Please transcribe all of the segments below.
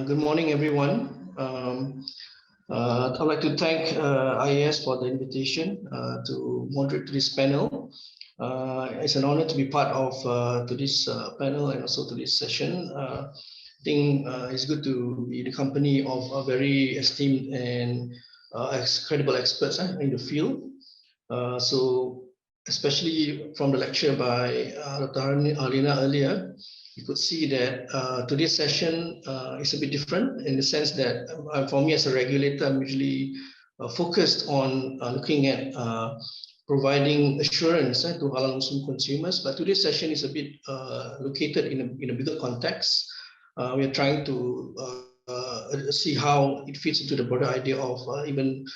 Good morning, everyone. I'd like to thank IAAS for the invitation to moderate this panel. It's an honor to be part of to this panel and also to this session. I think it's good to be the company of a very esteemed and credible experts in the field. So especially from the lecture by Dr. Harlina earlier, you could see that today's session is a bit different in the sense that for me as a regulator, I'm usually focused on looking at providing assurance to halal Muslim consumers. But today's session is a bit located in a bigger context. We are trying to see how it fits into the broader idea of even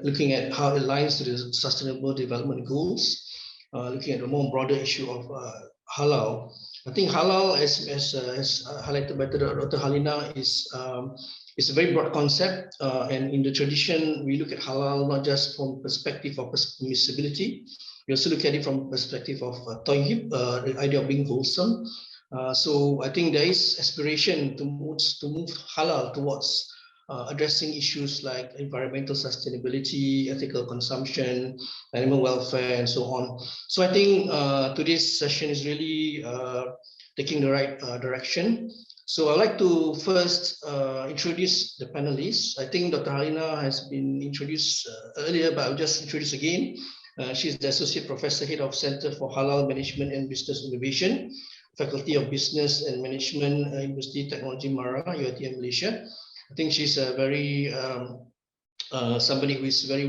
looking at how it aligns to the Sustainable Development Goals, looking at the more broader issue of halal. I think halal, as highlighted by Dr. Harlina, is a very broad concept, and in the tradition, we look at halal not just from perspective of permissibility, we also look at it from perspective of tayyib, the idea of being wholesome. So I think there is aspiration to move halal towards addressing issues like environmental sustainability, ethical consumption, animal welfare, and so on. So I think today's session is really taking the right direction. So I'd like to first introduce the panelists. I think Dr. Harlina has been introduced earlier, but I'll just introduce again. She's the Associate Professor, Head of Center for Halal Management and Business Innovation, Faculty of Business and Management, University Technology Mara, UiTM Malaysia. I think she's a very somebody who is very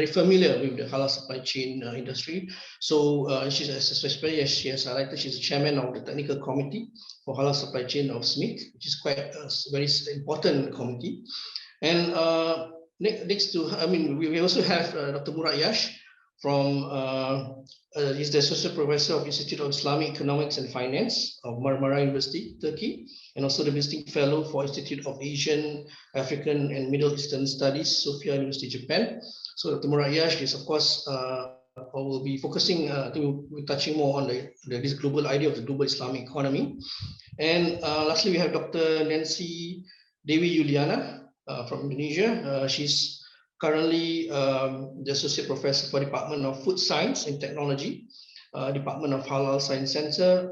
familiar with the halal supply chain industry. So she's especially as she has highlighted, she's the chairman of the technical committee for halal supply chain of SMIC, which is quite a very important committee. And next to, we also have Dr. Murat from he's the Associate Professor of Institute of Islamic Economics and Finance of Marmara University, Turkey, and also the Visiting Fellow for Institute of Asian, African, and Middle Eastern Studies, Sophia University, Japan. So Dr. Murat is, of course, will be focusing, I think we're touching more on this global idea of the global Islamic economy. And lastly, we have Dr. Nancy Dewi Yuliana from Indonesia. She's currently the Associate Professor for Department of Food Science and Technology, Department of Halal Science Center,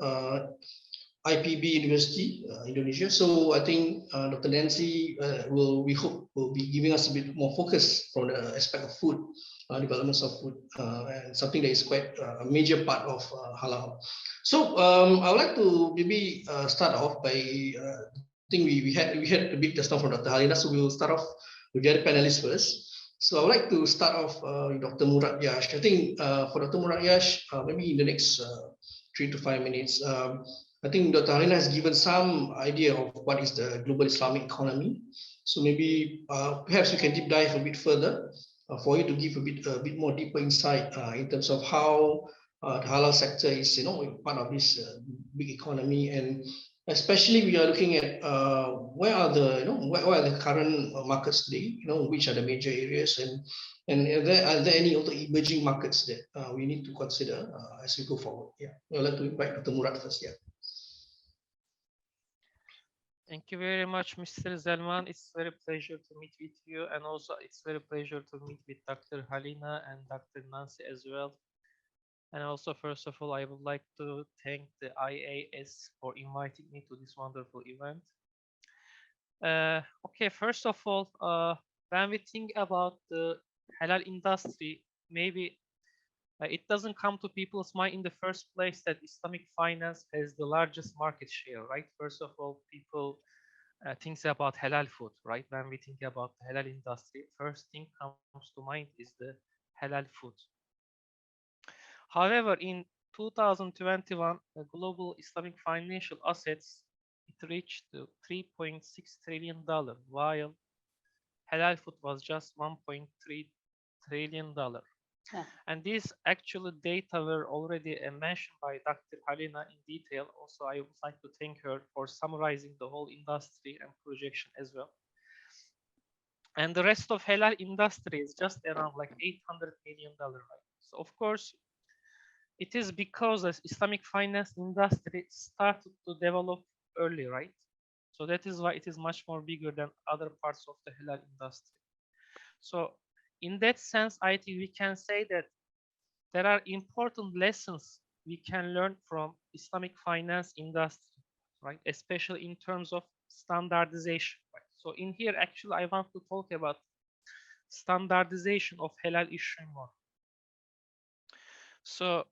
IPB University, Indonesia. So I think Dr. Nancy we hope will be giving us a bit more focus from the aspect of food, developments of food, and something that is quite a major part of halal. So I would like to maybe start off by, I think we had a bit just now from Dr. Harlina, so we will start off with the other panelists first. So I would like to start off with Dr. Murat. I think for Dr. Murat, maybe in the next 3 to 5 minutes, I think Dr. Harlina has given some idea of what is the global Islamic economy. So maybe perhaps we can deep dive a bit further for you to give a bit more deeper insight in terms of how the halal sector is, part of this big economy, and especially we are looking at where are the current markets today, which are the major areas, and are there any other emerging markets that we need to consider as we go forward? I'd like to invite Dr. Murat first. Thank you very much, Mr. Zalman. It's a very pleasure to meet with you, and also it's very pleasure to meet with Dr. Harlina and Dr. Nancy as well. And also, first of all, I would like to thank the IAAS for inviting me to this wonderful event. Okay, first of all, when we think about the halal industry, maybe it doesn't come to people's mind in the first place that Islamic finance has the largest market share, right? First of all, people think about halal food, right? When we think about the halal industry, first thing comes to mind is the halal food. However, in 2021, the global Islamic financial assets, it reached $3.6 trillion, while halal food was just $1.3 trillion. And these actual data were already mentioned by Dr. Harlina in detail. Also, I would like to thank her for summarizing the whole industry and projection as well. And the rest of halal industry is just around like $800 million, right? So of course, it is because the Islamic finance industry started to develop early, right? So that is why it is much more bigger than other parts of the halal industry. So in that sense, I think we can say that there are important lessons we can learn from Islamic finance industry, right? Especially in terms of standardization. Right? So in here, actually, I want to talk about standardization of halal issuing model. So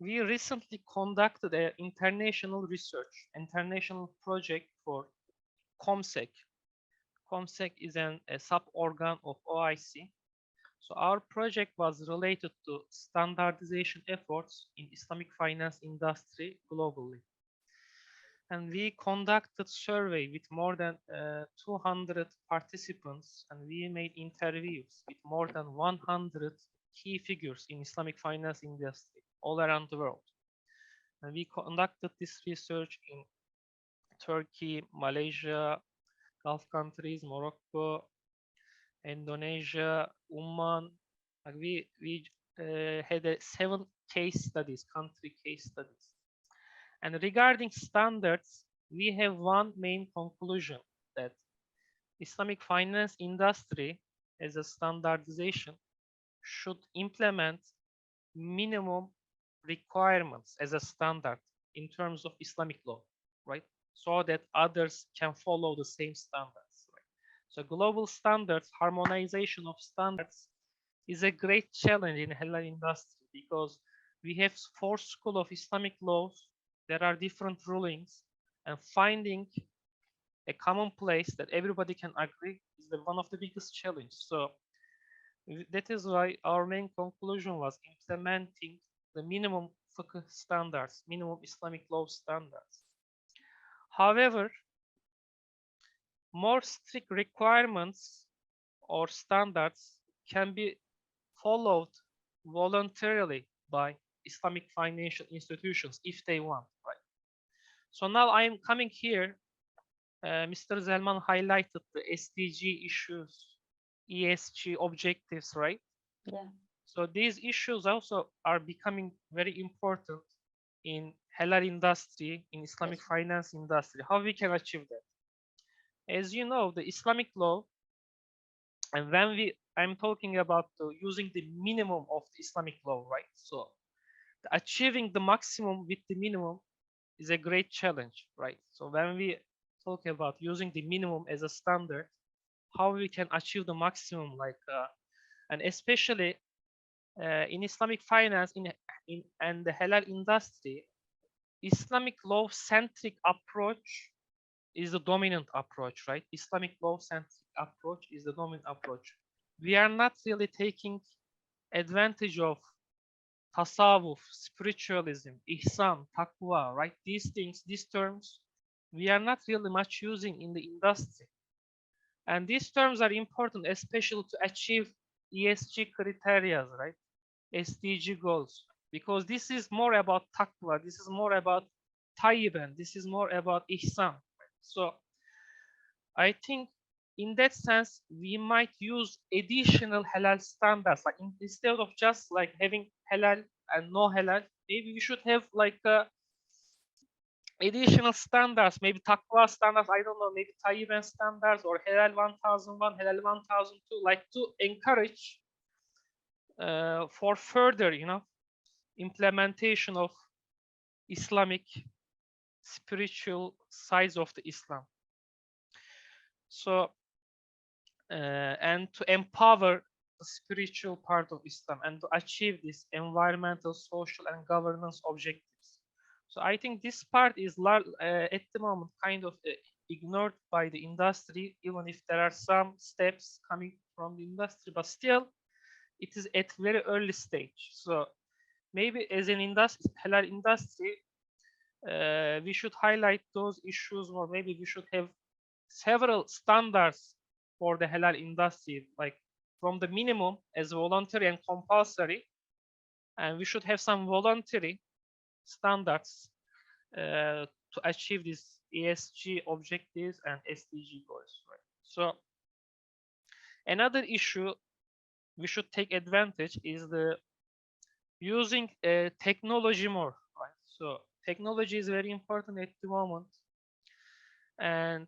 we recently conducted an international research, international project for COMSEC. COMSEC is a sub-organ of OIC. So our project was related to standardization efforts in Islamic finance industry globally. And we conducted survey with more than 200 participants, and we made interviews with more than 100 key figures in Islamic finance industry all around the world. And we conducted this research in Turkey, Malaysia, Gulf countries, Morocco, Indonesia, Oman. Like we had 7 case studies, country case studies. And regarding standards, we have one main conclusion that Islamic finance industry as a standardization should implement minimum requirements as a standard in terms of Islamic law, right? So that others can follow the same standards. Right? So global standards, harmonization of standards is a great challenge in halal industry because we have 4 schools of Islamic laws. There are different rulings, and finding a common place that everybody can agree is one of the biggest challenges. So that is why our main conclusion was implementing the minimum fiqh standards, minimum Islamic law standards. However, more strict requirements or standards can be followed voluntarily by Islamic financial institutions if they want, right? So now I am coming here. Mr. Zalman highlighted the SDG issues, ESG objectives, right? Yeah. So these issues also are becoming very important in halal industry, in Islamic finance industry. How we can achieve that? As you know, the Islamic law, and when I'm talking about using the minimum of the Islamic law, right? So achieving the maximum with the minimum is a great challenge, right? So when we talk about using the minimum as a standard, how we can achieve the maximum, and especially in Islamic finance and the halal industry, Islamic law-centric approach is the dominant approach, right? Islamic law-centric approach is the dominant approach. We are not really taking advantage of tasawwuf, spiritualism, ihsan, taqwa, right? These things, these terms, we are not really much using in the industry. And these terms are important, especially to achieve ESG criteria, right? SDG goals, because this is more about taqwa, this is more about tayyiban, this is more about ihsan. So I think in that sense, we might use additional halal standards, like instead of just like having halal and no halal, maybe we should have like additional standards, maybe taqwa standards, I don't know, maybe tayyiban standards or halal 1001, halal 1002, like to encourage for further, implementation of Islamic spiritual sides of the Islam. So, and to empower the spiritual part of Islam and to achieve this environmental, social, and governance objectives. So I think this part is at the moment kind of ignored by the industry, even if there are some steps coming from the industry, but still it is at very early stage. So maybe as an industry, halal industry, we should highlight those issues, or maybe we should have several standards for the halal industry, like from the minimum as voluntary and compulsory, and we should have some voluntary standards to achieve these ESG objectives and SDG goals. Right? So another issue we should take advantage is the using technology more. Right? So technology is very important at the moment. and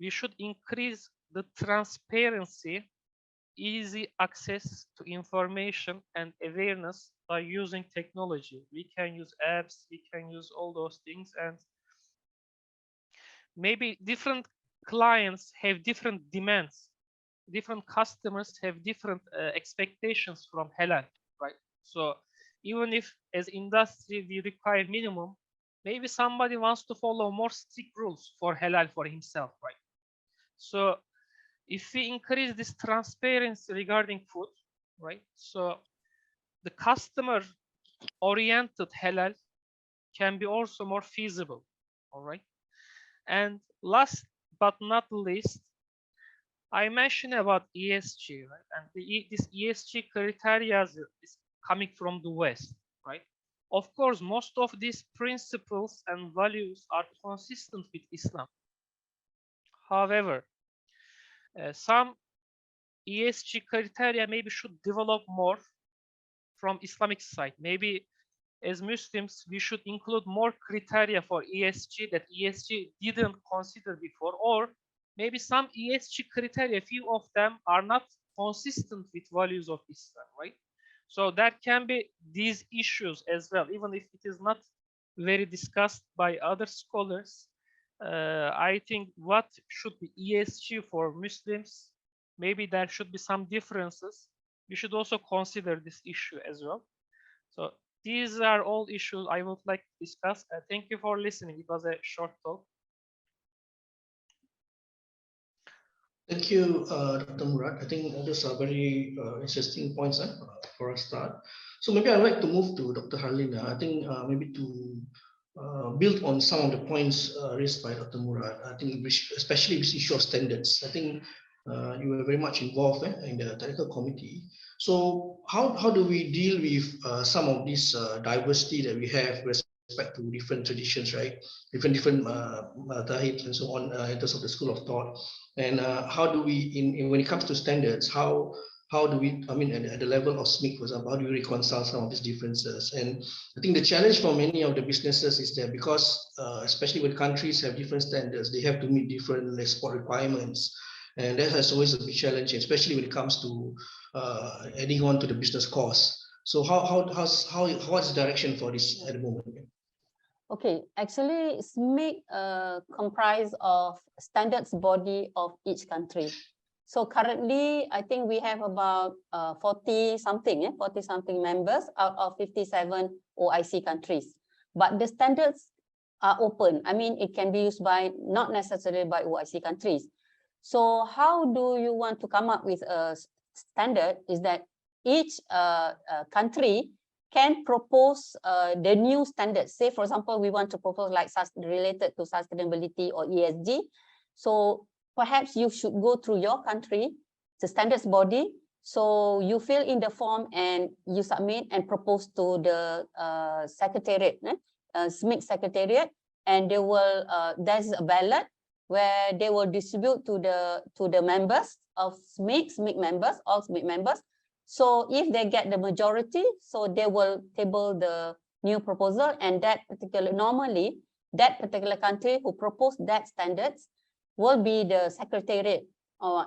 we should increase the transparency, easy access to information and awareness by using technology. We can use apps, we can use all those things, and maybe different clients have different demands. Different customers have different expectations from halal, right? So even if as industry we require minimum, maybe somebody wants to follow more strict rules for halal for himself, right? So if we increase this transparency regarding food, right? So the customer oriented halal can be also more feasible, all right? And last but not least, I mentioned about ESG, right? And this ESG criteria is coming from the West, right? Of course, most of these principles and values are consistent with Islam. However, some ESG criteria maybe should develop more from Islamic side. Maybe as Muslims, we should include more criteria for ESG that ESG didn't consider before, or maybe some ESG criteria, few of them are not consistent with values of Islam, right? So there can be these issues as well, even if it is not very discussed by other scholars. I think what should be ESG for Muslims, maybe there should be some differences. We should also consider this issue as well. So these are all issues I would like to discuss. Thank you for listening. It was a short talk. Thank you, Dr. Murat. I think those are very interesting points for a start. So maybe I'd like to move to Dr. Harlina. I think maybe to build on some of the points raised by Dr. Murat. I think especially this issue of standards. I think you were very much involved in the technical committee. So how do we deal with some of this diversity that we have with respect to different traditions, right? Different madhahib and so on in terms of the school of thought. And how do we, when it comes to standards, how do we, I mean, at the level of SMIC, for example, how do we reconcile some of these differences? And I think the challenge for many of the businesses is that because, especially when countries have different standards, they have to meet different export requirements. And that has always a big challenge, especially when it comes to adding on to the business costs. So what's the direction for this at the moment? Okay, actually, SMIC comprise of standards body of each country. So currently, I think we have about 40 something members out of 57 OIC countries. But the standards are open. I mean, it can be used by not necessarily by OIC countries. So how do you want to come up with a standard? Is that each country can propose the new standards. Say, for example, we want to propose like related to sustainability or ESG. So perhaps you should go through your country, the standards body. So you fill in the form and you submit and propose to the secretariat, SMIC secretariat, and they will there's a ballot where they will distribute to the members of SMIC members, all SMIC members. So if they get the majority, so they will table the new proposal, and normally that particular country who proposed that standards will be the secretariat,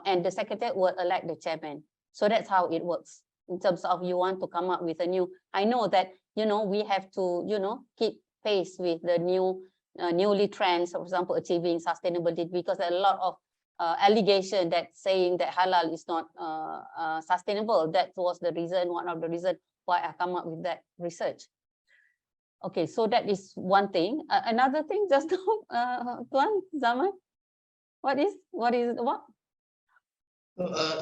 and the secretariat will elect the chairman. So that's how it works in terms of you want to come up with a new. I know that, we have to, keep pace with the newly trends, for example, achieving sustainability, because there are a lot of allegation that saying that halal is not sustainable. That was the reason, one of the reasons why I come up with that research. Okay, so that is one thing. Another thing, just Tuan Zalman, what is what?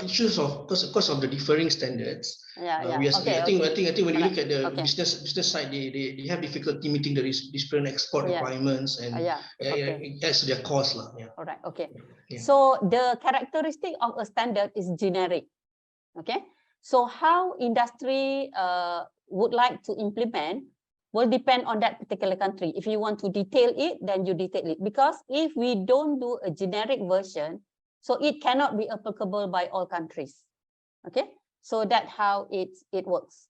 Issues of because of the differing standards. Yeah. I think when you look at the okay. business side, they have difficulty meeting the different export requirements, and it adds to their cost. All right. Okay. Yeah. So the characteristic of a standard is generic. Okay. So how industry would like to implement will depend on that particular country. If you want to detail it, then you detail it. Because if we don't do a generic version, so it cannot be applicable by all countries. Okay, so that's how it works.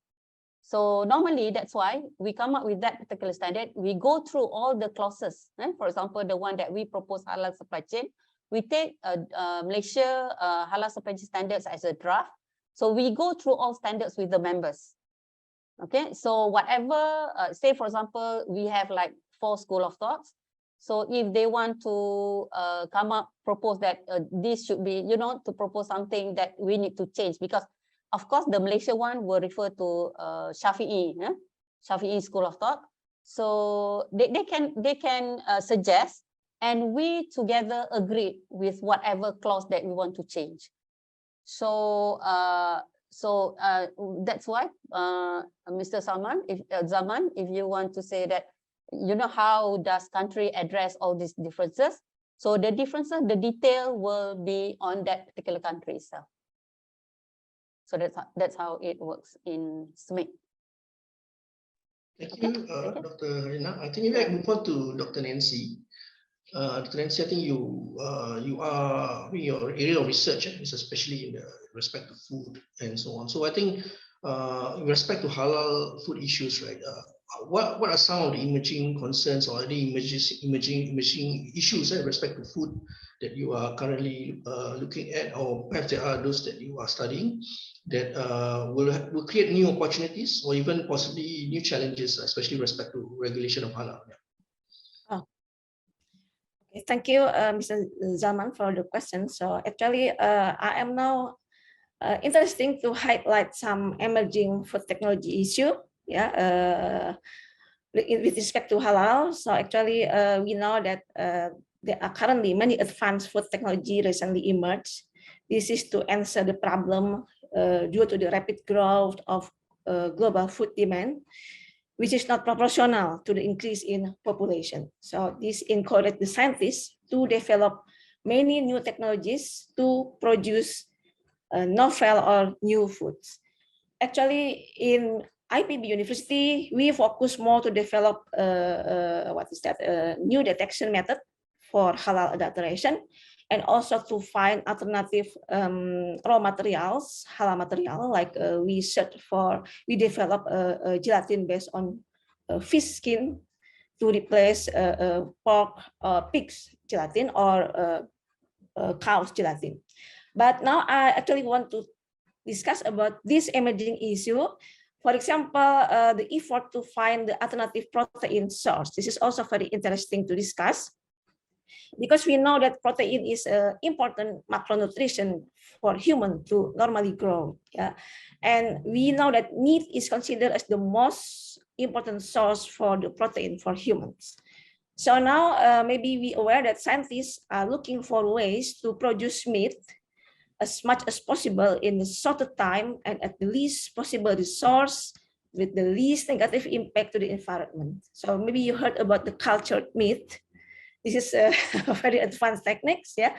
So normally that's why we come up with that particular standard. We go through all the clauses. For example, the one that we propose halal supply chain, we take Malaysia halal supply chain standards as a draft. So we go through all standards with the members. Okay, so whatever, say for example, we have like 4 school of thoughts. So if they want to propose that this should be, to propose something that we need to change, because of course the Malaysia one will refer to Shafi'i, Shafi'i school of thought. So they can suggest, and we together agree with whatever clause that we want to change. So that's why, Mr. Zalman, if you want to say that, how does country address all these differences? So the differences, the detail will be on that particular country itself. So that's how it works in SMIC. Thank you, Dr. Harlina. I think maybe I move on to Dr. Nancy. Dr. Nancy, I think you are, your area of research is especially in respect to food and so on. So I think in respect to halal food issues, right? What are some of the emerging concerns or any emerging issues in respect to food that you are currently looking at, or perhaps there are those that you are studying that will create new opportunities or even possibly new challenges, especially with respect to regulation of halal? Oh. Okay, thank you, Mr. Zalman, for the question. So actually, I am now interesting to highlight some emerging food technology issue. Yeah, with respect to halal. So actually, we know that there are currently many advanced food technology recently emerged. This is to answer the problem due to the rapid growth of global food demand, which is not proportional to the increase in population. So this encouraged the scientists to develop many new technologies to produce novel or new foods. Actually, in IPB University, we focus more to develop new detection method for halal adulteration, and also to find alternative raw materials, halal material, like we develop gelatin based on fish skin to replace pork or pig's gelatin or cow's gelatin. But now I actually want to discuss about this emerging issue. For example, the effort to find the alternative protein source. This is also very interesting to discuss, because we know that protein is important macronutrition for human to normally grow. Yeah, and we know that meat is considered as the most important source for the protein for humans. So now maybe we aware that scientists are looking for ways to produce meat as much as possible in a shorter time and at the least possible resource with the least negative impact to the environment. So maybe you heard about the cultured meat. This is a very advanced techniques, yeah.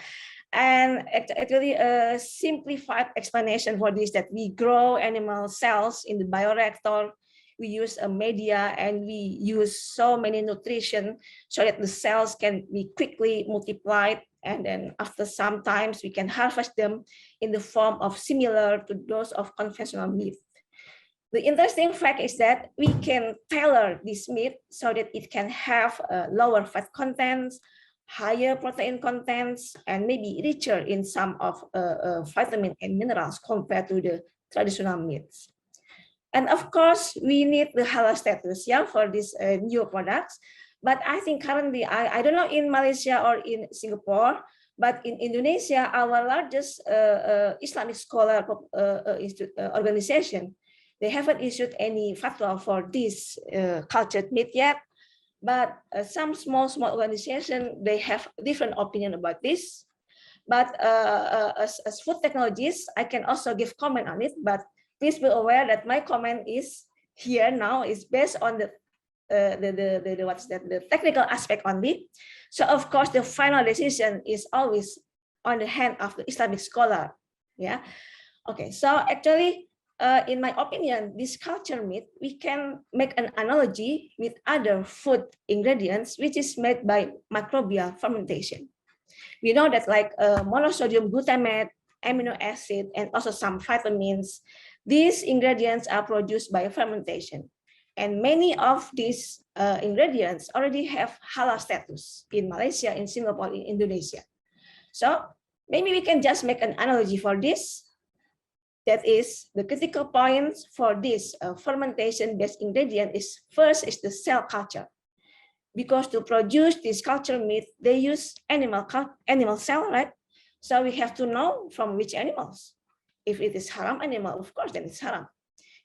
And actually a simplified explanation for this, that we grow animal cells in the bioreactor, we use a media, and we use so many nutrition so that the cells can be quickly multiplied, and then after some times we can harvest them in the form of similar to those of conventional meat. The interesting fact is that we can tailor this meat so that it can have lower fat contents, higher protein contents, and maybe richer in some of vitamin and minerals compared to the traditional meats. And of course, we need the halal status, yeah, for these new products. But I think currently, I don't know in Malaysia or in Singapore, but in Indonesia, our largest Islamic scholar organization, they haven't issued any fatwa for this cultured meat yet. But some small organizations, they have different opinion about this. But as food technologists, I can also give comment on it. But please be aware that my comment is here now is based on the technical aspect only. So of course the final decision is always on the hand of the Islamic scholar. Yeah. Okay. So actually, in my opinion, this culture meat, we can make an analogy with other food ingredients, which is made by microbial fermentation. We know that like monosodium glutamate, amino acid, and also some vitamins, These ingredients are produced by fermentation. And many of these ingredients already have halal status in Malaysia, in Singapore, in Indonesia. So maybe we can just make an analogy for this. That is, the critical points for this fermentation-based ingredient is, first is the cell culture. Because to produce this cultured meat, they use animal cell, right? So we have to know from which animals. If it is haram animal, of course, then it's haram.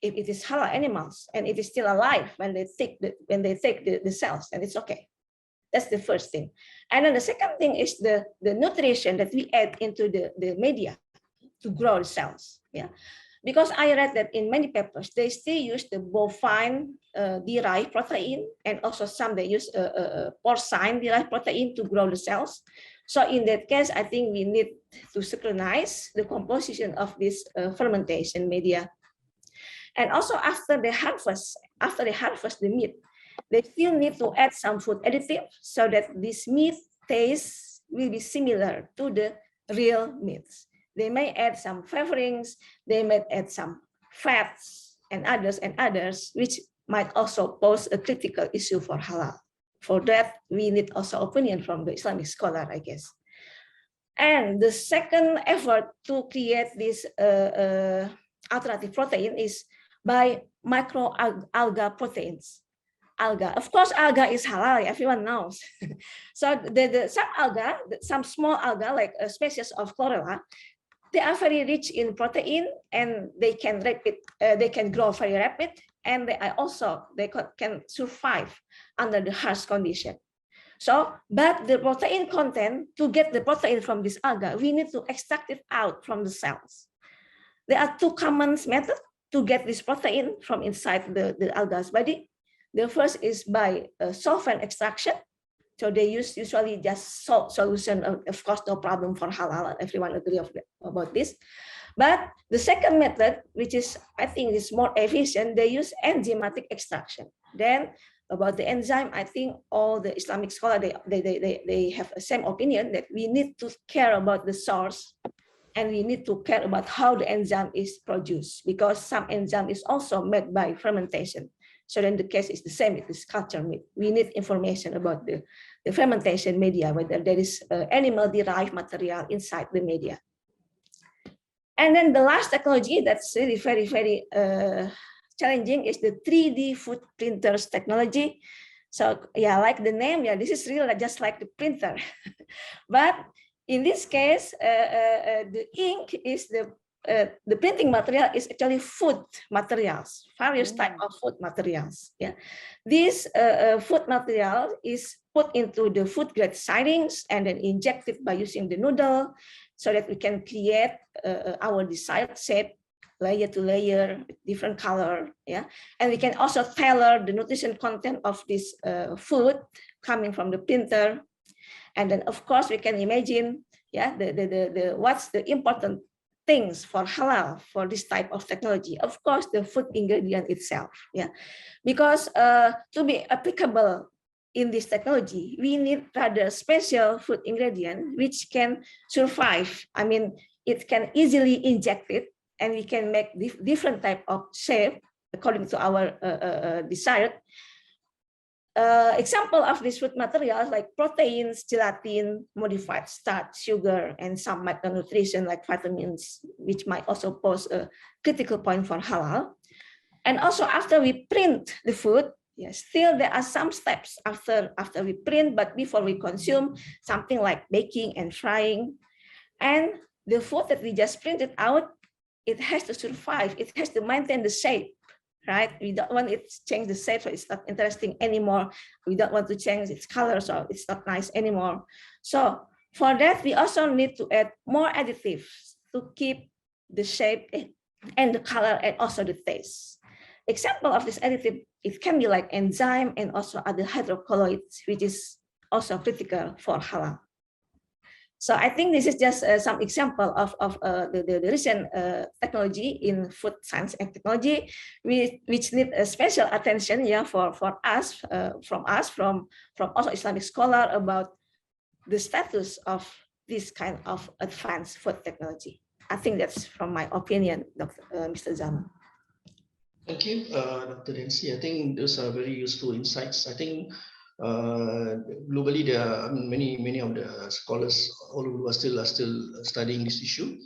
If it is halal animals and it is still alive when they take the cells, then it's okay. That's the first thing. And then the second thing is the nutrition that we add into the media to grow the cells. Yeah, because I read that in many papers they still use the bovine derived protein, and also some they use porcine derived protein to grow the cells. So in that case, I think we need to synchronize the composition of this fermentation media. And also after they harvest the meat, they still need to add some food additive so that this meat taste will be similar to the real meats. They may add some flavorings, they may add some fats and others, which might also pose a critical issue for halal. For that, we need also opinion from the Islamic scholar, I guess. And the second effort to create this alternative protein is by microalga proteins. Alga, of course, alga is halal, everyone knows. So some alga, some small alga, like a species of chlorella, they are very rich in protein, and they can grow very rapid, and they can survive under the harsh condition. So, but the protein content, to get the protein from this alga, we need to extract it out from the cells. There are two common methods to get this protein from inside the alga's body. The first is by solvent extraction. So they use usually just salt solution. Of course, no problem for halal. Everyone agree about this. But the second method, which is, I think, is more efficient, they use enzymatic extraction. Then about the enzyme, I think all the Islamic scholars, they have the same opinion that we need to care about the source, and we need to care about how the enzyme is produced, because some enzyme is also made by fermentation. So then the case is the same with this cultured meat. We need information about the fermentation media, whether there is animal-derived material inside the media. And then the last technology that's really very, very challenging is the 3D food printers technology. So yeah, like the name, yeah, this is really just like the printer. But in this case, the ink is the printing material is actually food materials, various types of food materials. Yeah, this food material is put into the food grade sidings and then injected by using the noodle, so that we can create our desired shape, layer to layer, different color. Yeah, and we can also tailor the nutrition content of this food coming from the printer. And then, of course, we can imagine, yeah, what's the important things for halal for this type of technology. Of course, the food ingredient itself, yeah, because to be applicable in this technology, we need rather special food ingredient which can survive. I mean, it can easily inject it, and we can make different type of shape according to our desired. Example of this food materials like proteins, gelatin, modified starch, sugar, and some micronutrition like vitamins, which might also pose a critical point for halal. And also after we print the food, yes, still there are some steps after we print, but before we consume, something like baking and frying. And the food that we just printed out, it has to survive, it has to maintain the shape. Right? We don't want it to change the shape, so it's not interesting anymore. We don't want to change its color, so it's not nice anymore. So for that, we also need to add more additives to keep the shape and the color and also the taste. Example of this additive, it can be like enzyme and also other hydrocolloids, which is also critical for halal. So I think this is just some example of the recent technology in food science and technology, which need a special attention, yeah, for us, from also Islamic scholar about the status of this kind of advanced food technology. I think that's from my opinion, Mr. Zalman. Thank you, Dr. Nancy. I think those are very useful insights. I think globally there are many of the scholars all over are still studying this issue.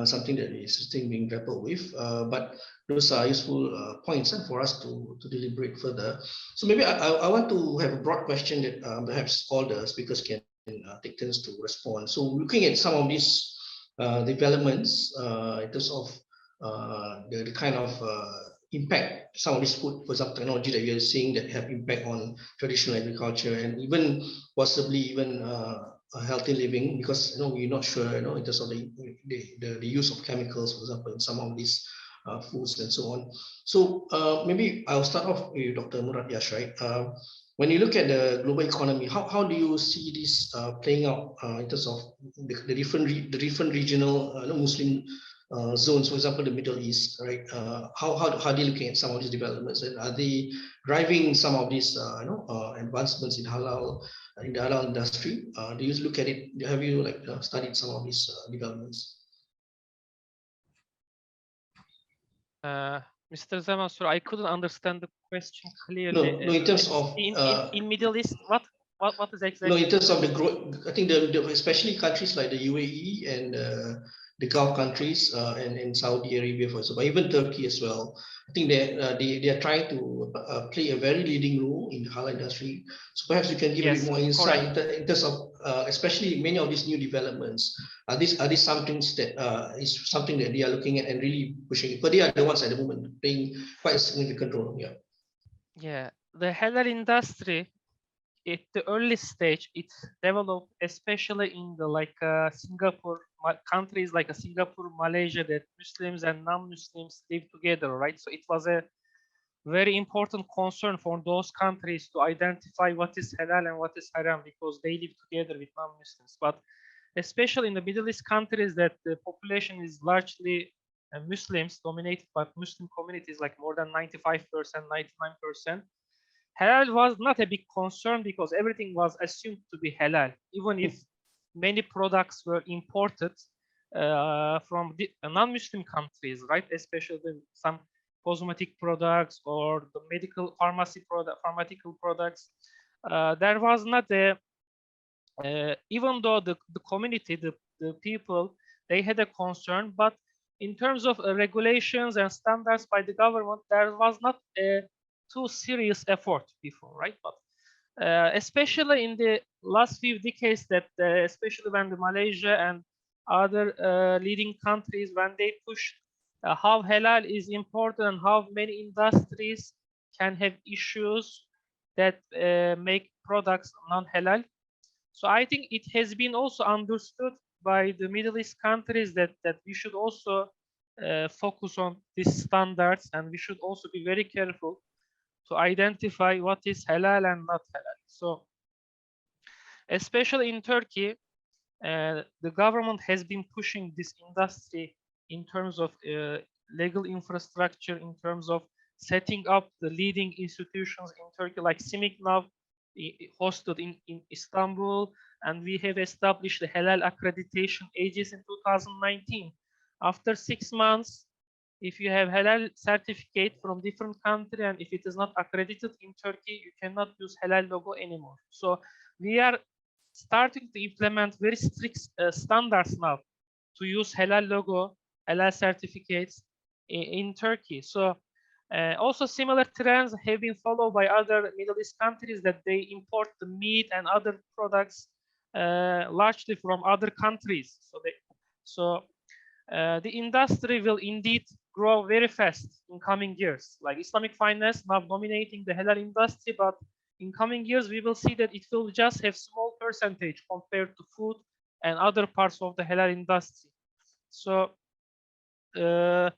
Something that is still being grappled with. But those are useful points for us to deliberate further. So maybe I want to have a broad question that perhaps all the speakers can take turns to respond. So looking at some of these developments in terms of the kind of impact some of this food, for example, technology that you're seeing that have impact on traditional agriculture and even possibly even healthy living, because we're not sure in terms of the use of chemicals, for example, in some of these foods and so on. So maybe I'll start off with Dr. Murat, right? When you look at the global economy, how do you see this playing out in terms of the different regional Muslim zones, for example, the Middle East, right? How are they looking at some of these developments, and are they driving some of these advancements in the halal industry? Do you look at it? Have you studied some of these developments? Mr. Zaman, sorry, I couldn't understand the question clearly. No, in terms of in Middle East, what is exactly? No, in terms of the growth, I think especially countries like the UAE and the Gulf countries and Saudi Arabia, for example, even Turkey as well. I think they are trying to play a very leading role in the halal industry. So perhaps you can give a bit more insight in terms of especially many of these new developments. Are these something that is something that they are looking at and really pushing? But they are the ones at the moment playing quite a significant role. Yeah. Yeah, the halal industry, at the early stage, it developed especially in the Singapore countries like Singapore, Malaysia, that Muslims and non-Muslims live together, right? So it was a very important concern for those countries to identify what is halal and what is haram, because they live together with non-Muslims. But especially in the Middle East countries that the population is largely Muslims, dominated by Muslim communities, like more than 95%, 99%, halal was not a big concern because everything was assumed to be halal, even if many products were imported from non-Muslim countries, right? Especially some cosmetic products or the pharmaceutical products. There was not a, even though the community, the people, they had a concern, but in terms of regulations and standards by the government, there was not a too serious effort before, right? But especially in the last few decades, that especially when the Malaysia and other leading countries, when they pushed how halal is important and how many industries can have issues that make products non-halal. So I think it has been also understood by the Middle East countries that we should also focus on these standards, and we should also be very careful to identify what is halal and not halal. So especially in Turkey, the government has been pushing this industry in terms of legal infrastructure, in terms of setting up the leading institutions in Turkey, like CIMIC now hosted in Istanbul, and we have established the halal accreditation agency in 2019. After 6 months, if you have halal certificate from different country and if it is not accredited in Turkey, you cannot use halal logo anymore. So we are starting to implement very strict standards now to use halal logo, halal certificates in Turkey. So also similar trends have been followed by other Middle East countries, that they import the meat and other products largely from other countries. So the industry will indeed grow very fast in coming years. Like Islamic finance now dominating the halal industry, but in coming years we will see that it will just have small percentage compared to food and other parts of the halal industry. So the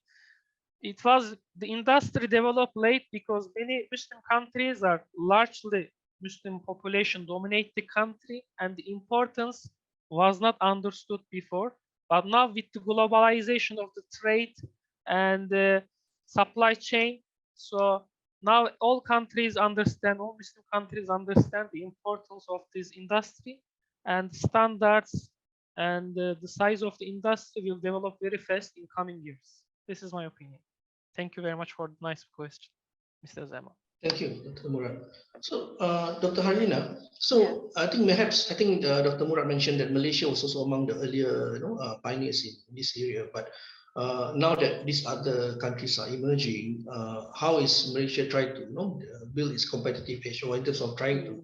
industry developed late because many Muslim countries are largely Muslim population dominate the country, and the importance was not understood before. But now with the globalization of the trade and the supply chain, so now all countries understand, all Muslim countries understand the importance of this industry, and standards and the size of the industry will develop very fast in coming years. This is my opinion. Thank you very much for the nice question, Mr. Zalman. Thank you, Dr. Murat. So, Dr. Harlina, so I think Dr. Murat mentioned that Malaysia was also among the earlier, pioneers in this area. But now that these other countries are emerging, how is Malaysia trying to, build its competitive edge, or in terms of trying to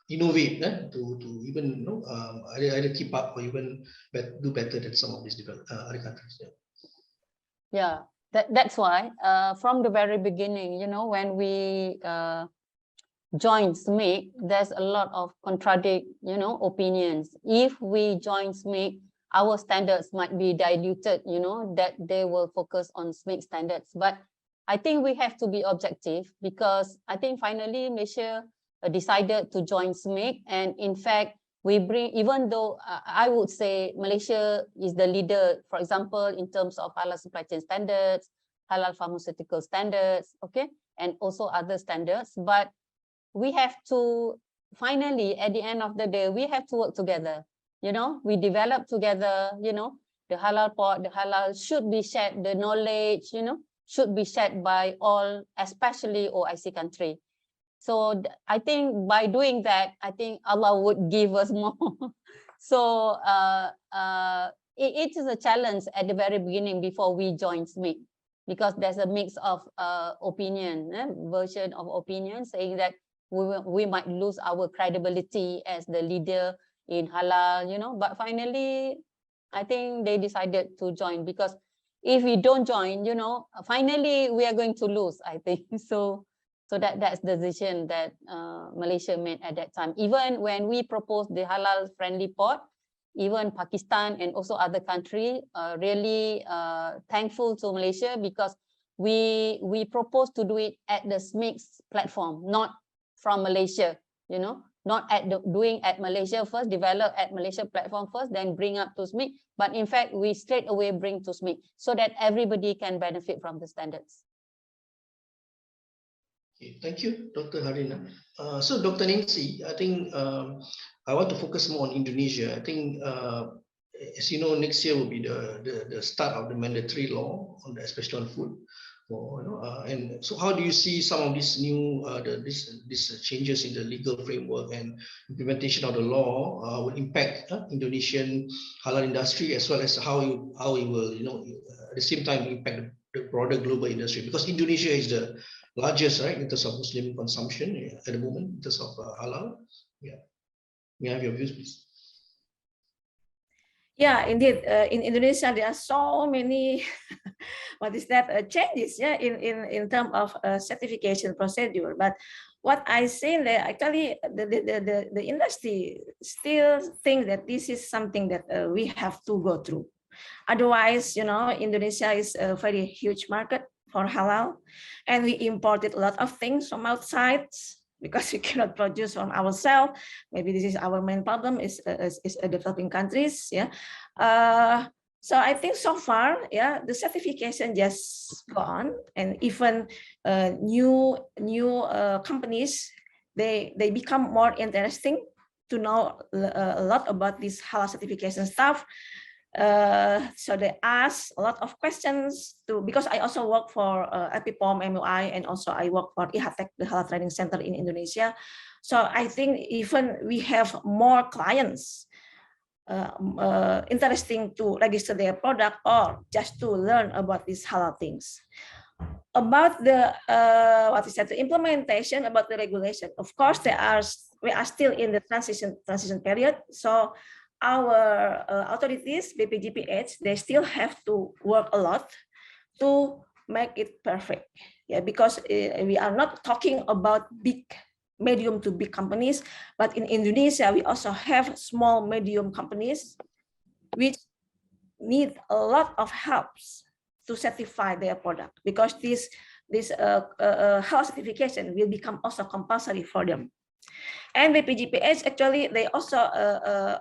innovate, to even, either keep up or even do better than some of these other countries? Yeah. That's why from the very beginning, when we joined SMIC, there's a lot of opinions. If we join SMIC, our standards might be diluted, that they will focus on SMIC standards. But I think we have to be objective, because I think finally Malaysia decided to join SMIC. And in fact, we bring, even though I would say Malaysia is the leader, for example, in terms of halal supply chain standards, halal pharmaceutical standards, okay, and also other standards. But we have to, finally, at the end of the day, we have to work together. We develop together, the halal port, the halal should be shared, the knowledge, should be shared by all, especially OIC country. So I think by doing that, I think Allah would give us more. So it is a challenge at the very beginning before we join SMIC, because there's a mix of version of opinion saying that we might lose our credibility as the leader in halal, But finally, I think they decided to join, because if we don't join, finally we are going to lose, I think. So that's the decision that Malaysia made at that time. Even when we proposed the halal friendly port, even Pakistan and also other countries really thankful to Malaysia, because we proposed to do it at the SMIC platform, not from Malaysia, not doing at Malaysia first, develop at Malaysia platform first, then bring up to SMIC. But in fact, we straight away bring to SMIC so that everybody can benefit from the standards. Thank you, Dr. Harlina. So, Dr. Nancy, I think I want to focus more on Indonesia. I think, as you know, next year will be the start of the mandatory law, especially on food. And so, how do you see some of these new these changes in the legal framework and implementation of the law will impact Indonesian halal industry, as well as how it will, at the same time impact the broader global industry? Because Indonesia is the largest, right, in terms of Muslim consumption at the moment, in terms of halal. Yeah, may I have your views, please? Yeah, indeed. In Indonesia, there are so many changes, in terms of certification procedure. But what I say that actually the industry still think that this is something that we have to go through. Otherwise, Indonesia is a very huge market for halal, and we imported a lot of things from outside because we cannot produce from ourselves. Maybe this is our main problem is developing countries. So I think so far, the certification just go on, and even new companies, they become more interesting to know a lot about this halal certification stuff. So they ask a lot of questions because I also work for EPIPOM, MUI, and also I work for IHATEC, the Halal Training Center in Indonesia. So I think even we have more clients interesting to register their product or just to learn about these halal things. About the the implementation, about the regulation, of course we are still in the transition period. So our authorities, BPJPH, they still have to work a lot to make it perfect. Because we are not talking about medium to big companies, but in Indonesia, we also have small, medium companies which need a lot of help to certify their product, because this halal certification will become also compulsory for them. And BPJPH, actually, they also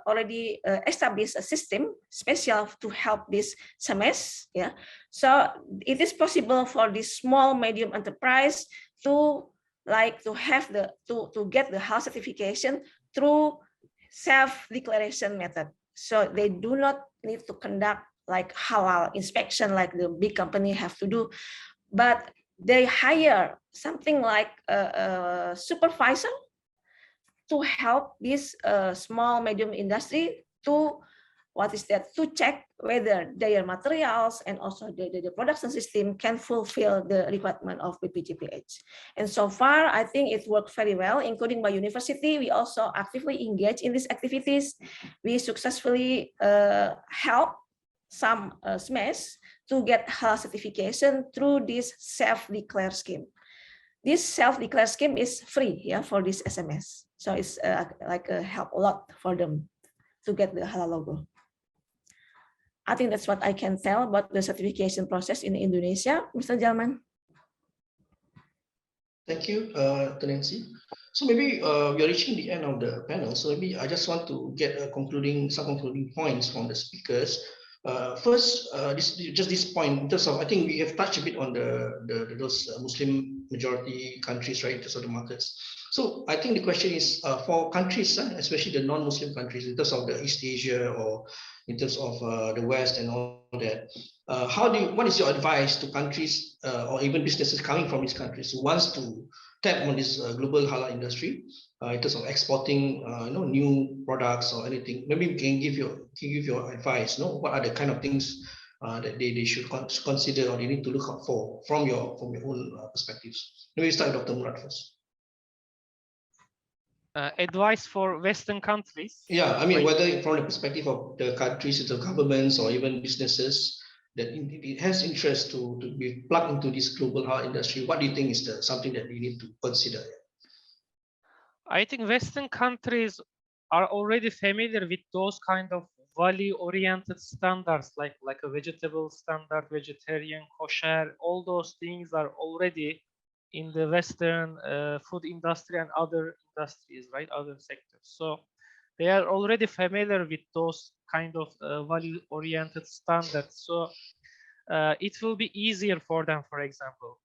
already established a system special to help this SMEs. So it is possible for this small, medium enterprise to get the halal certification through self-declaration method. So they do not need to conduct like halal inspection like the big company have to do, but they hire something like a supervisor to help this small medium industry to to check whether their materials and also the production system can fulfill the requirement of BPJPH. And so far, I think it worked very well, including my university. We also actively engage in these activities. We successfully help some SMEs to get halal certification through this self-declare scheme. This self-declare scheme is free, yeah, for this SMS. So it's like a help a lot for them to get the halal logo. I think that's what I can tell about the certification process in Indonesia, Mr. Zalman. Thank you, Nancy. So maybe we are reaching the end of the panel. So maybe I just want to get some concluding points from the speakers. First, this point in terms of, I think we have touched a bit on those Muslim majority countries, right, in terms of the markets. So I think the question is for countries, especially the non-Muslim countries, in terms of the East Asia or in terms of the West and all that. What is your advice to countries or even businesses coming from these countries who wants to tap on this global halal industry in terms of exporting new products or anything? Maybe you can give your advice. What are the kind of things that they should consider or they need to look out for from your own perspectives? Maybe we start with Dr. Murat first. Advice for Western countries? Yeah, I mean, whether from the perspective of the countries, the governments, or even businesses that it has interest to be plugged into this global halal industry, what do you think is something that we need to consider? I think Western countries are already familiar with those kind of value-oriented standards, like a vegetable standard, vegetarian, kosher. All those things are already in the Western food industry and other industries, right? Other sectors. So they are already familiar with those kind of value-oriented standards. So it will be easier for them, for example.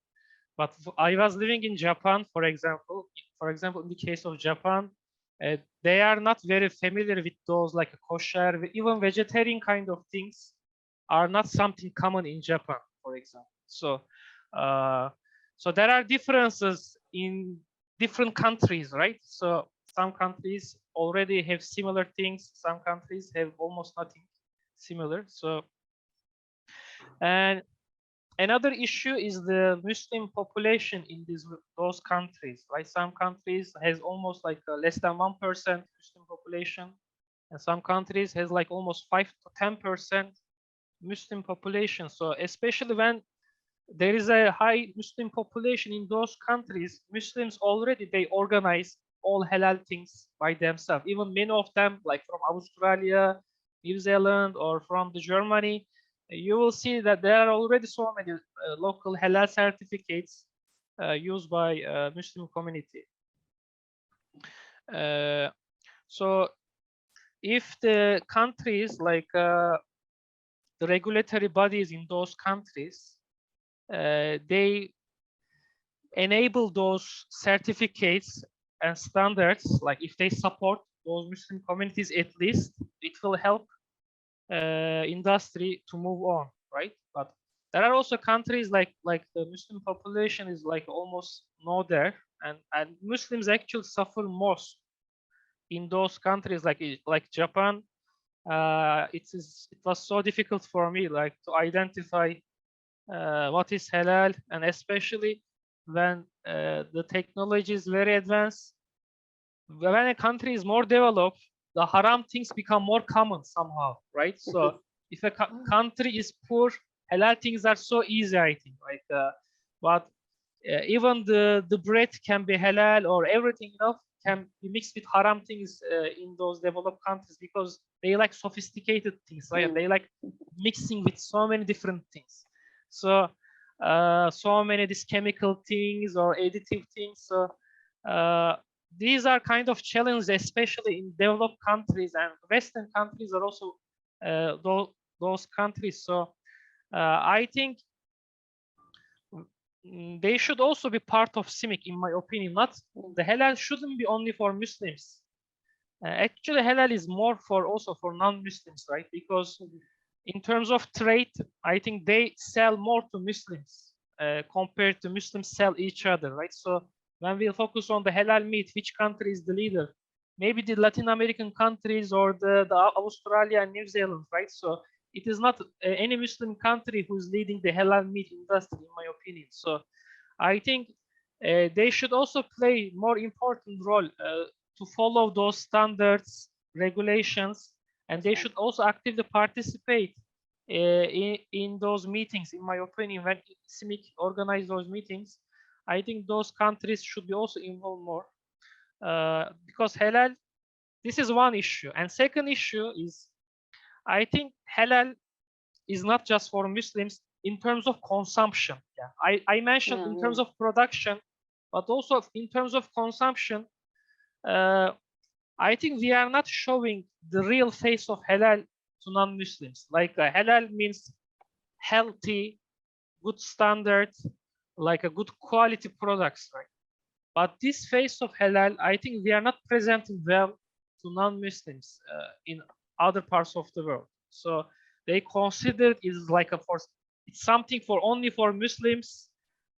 But I was living in Japan, for example. In the case of Japan, they are not very familiar with those like a kosher, even vegetarian kind of things are not something common in Japan, for example. So, so there are differences in different countries, right? So some countries already have similar things. Some countries have almost nothing similar. So, and another issue is the Muslim population in those countries, right? Some countries has almost like less than 1% Muslim population, and some countries has like almost 5 to 10% Muslim population. So especially when there is a high Muslim population in those countries, Muslims already, they organize all halal things by themselves. Even many of them, like from Australia, New Zealand, or from the Germany, you will see that there are already so many local halal certificates used by Muslim community. So if the countries, like the regulatory bodies in those countries, they enable those certificates and standards, like if they support those Muslim communities, at least it will help industry to move on, right? But there are also countries like the Muslim population is like almost no there, and Muslims actually suffer most in those countries like Japan. It was so difficult for me like to identify what is halal, and especially when the technology is very advanced. When a country is more developed, the haram things become more common somehow, right? So if a country is poor, halal things are so easy, I think. But even the bread can be halal, or everything can be mixed with haram things in those developed countries, because they like sophisticated things, right? They like mixing with so many different things. So so many these chemical things or additive things. So these are kind of challenges, especially in developed countries, and Western countries are also those countries. So I think they should also be part of CIMIC, in my opinion. Not the halal shouldn't be only for Muslims. Actually, halal is more for also for non-Muslims, right? Because in terms of trade, I think they sell more to Muslims compared to Muslims sell each other, right? So when we focus on the halal meat, which country is the leader? Maybe the Latin American countries or the Australia and New Zealand, right? So it is not any Muslim country who's leading the halal meat industry, in my opinion. So I think they should also play more important role to follow those standards, regulations, and they should also actively participate in those meetings. In my opinion, when ISMIC organize those meetings, I think those countries should be also involved more because halal. This is one issue, and second issue is, I think halal is not just for Muslims in terms of consumption. Yeah, I mentioned in terms of production, but also in terms of consumption. I think we are not showing the real face of halal to non-Muslims. Like halal means healthy, good standards, like a good quality products, right? But this face of halal, I think we are not presenting well to non-Muslims in other parts of the world. So they consider it is like it's something for only for Muslims,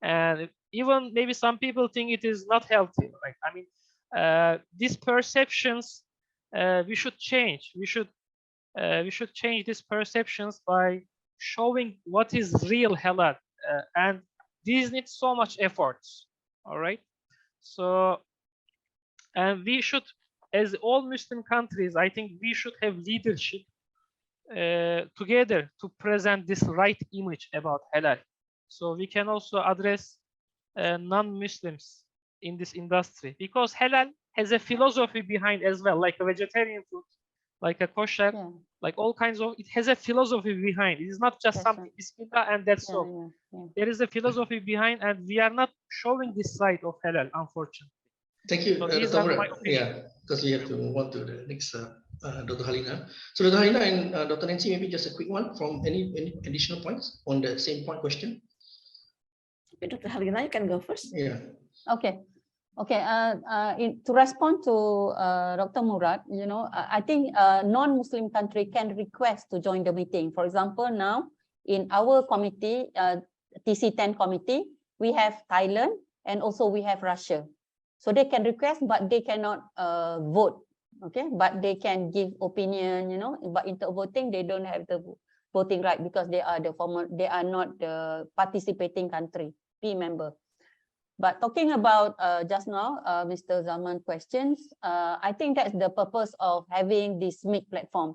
and even maybe some people think it is not healthy. Right? I mean, these perceptions we should change. We should change these perceptions by showing what is real halal, and these need so much efforts. All right, so and we should, as all Muslim countries, I think we should have leadership together to present this right image about halal. So we can also address non-Muslims in this industry, because halal has a philosophy behind as well, like a vegetarian food, like a kosher, like all kinds of, it has a philosophy behind. It is not just something bismillah and that's all. There is a philosophy behind, and we are not showing this side of halal, unfortunately. Thank you, So Dr. Murat. Yeah, because we have to move on to the next Dr. Harlina. So Dr. Harlina and Dr. Nancy, maybe just a quick one from any additional points on the same point question. Okay, Dr. Harlina, you can go first. Yeah. Okay. Okay. To respond to Dr. Murat, you know, I think a non-Muslim country can request to join the meeting. For example, now in our committee, TC10 committee, we have Thailand and also we have Russia. So they can request, but they cannot vote. Okay, but they can give opinion, you know. But in the voting, they don't have the voting right because they are not the participating country, P member. But talking about just now, Mr. Zalman questions, I think that's the purpose of having this MIC platform,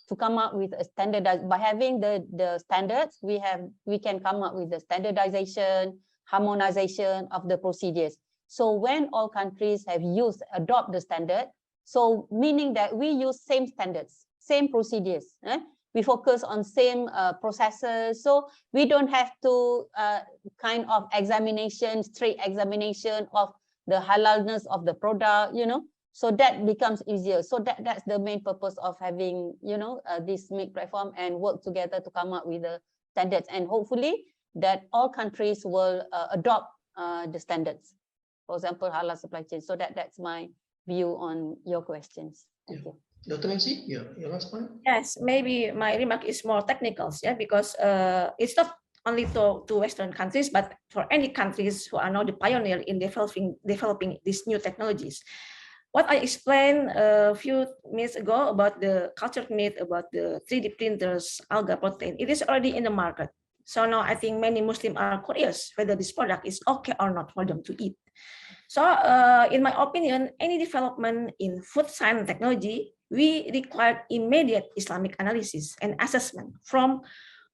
to come up with a standardized. By having the standards, we can come up with the standardization, harmonization of the procedures. So when all countries have adopt the standard, so meaning that we use same standards, same procedures. We focus on same processes, so we don't have to kind of strict examination of the halalness of the product, you know. So that becomes easier. So that's the main purpose of having, you know, this MIC platform, and work together to come up with the standards. And hopefully that all countries will adopt the standards. For example, halal supply chain. So that's my view on your questions. Thank you. Dr. Nancy, your last point? Yes, maybe my remark is more technical, yeah, because it's not only to Western countries, but for any countries who are now the pioneer in developing these new technologies. What I explained a few minutes ago about the cultured meat, about the 3D printers, alga protein, it is already in the market. So now I think many Muslims are curious whether this product is okay or not for them to eat. So in my opinion, any development in food science and technology, we require immediate Islamic analysis and assessment from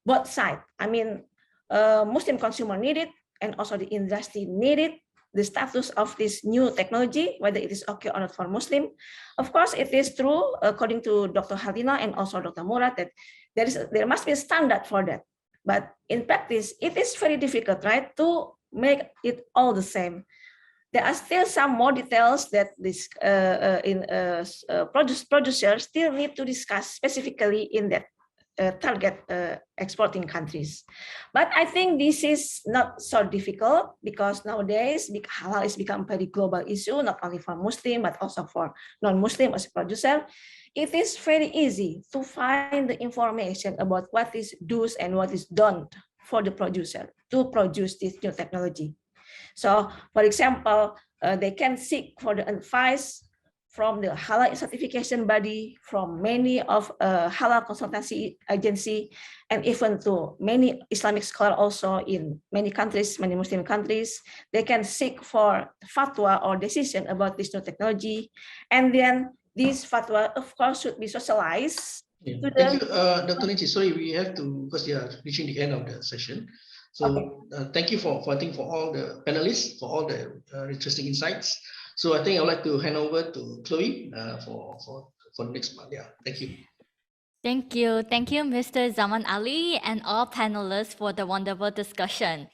both sides. I mean, Muslim consumer need it, and also the industry need it. The status of this new technology, whether it is okay or not for Muslim. Of course, it is true, according to Dr. Harlina and also Dr. Murat, that there must be a standard for that. But in practice, it is very difficult, right, to make it all the same. There are still some more details that this producers still need to discuss specifically in that target exporting countries. But I think this is not so difficult because nowadays halal is become very global issue, not only for Muslim but also for non-Muslim as a producer. It is very easy to find the information about what is do's and what is done for the producer to produce this new technology. So, for example, they can seek for the advice from the halal certification body, from many of halal consultancy agency, and even to many Islamic scholars also in many countries, many Muslim countries. They can seek for fatwa or decision about this new technology, and then this fatwa, of course, should be socialized. Yeah. Thank you, Dr. Nietzsche. Sorry, we have to, because we are reaching the end of the session. So thank you for all the panelists, for all the interesting insights. So I think I'd like to hand over to Chloe for the next part. Yeah, thank you. Thank you, Mr. Zalman Ali and all panelists for the wonderful discussion.